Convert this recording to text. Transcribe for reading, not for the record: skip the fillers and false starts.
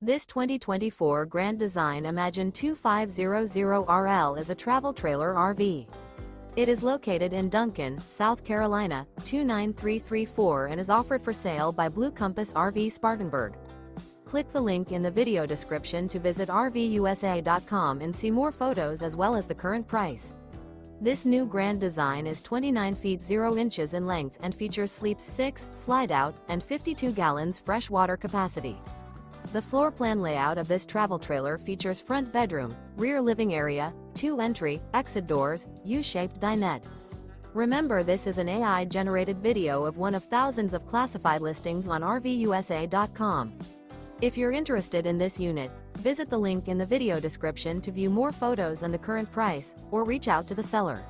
This 2024 Grand Design Imagine 2500RL is a travel trailer RV. It is located in Duncan, South Carolina, 29334 and is offered for sale by Blue Compass RV Spartanburg. Click the link in the video description to visit RVUSA.com and see more photos as well as the current price. This new Grand Design is 29 feet 0 inches in length and features sleeps 6, slide-out, and 52 gallons fresh water capacity. The floor plan layout of this travel trailer features front bedroom, rear living area, 2 entry, exit doors, U-shaped dinette. Remember, this is an AI-generated video of one of thousands of classified listings on RVUSA.com. If you're interested in this unit, visit the link in the video description to view more photos and the current price, or reach out to the seller.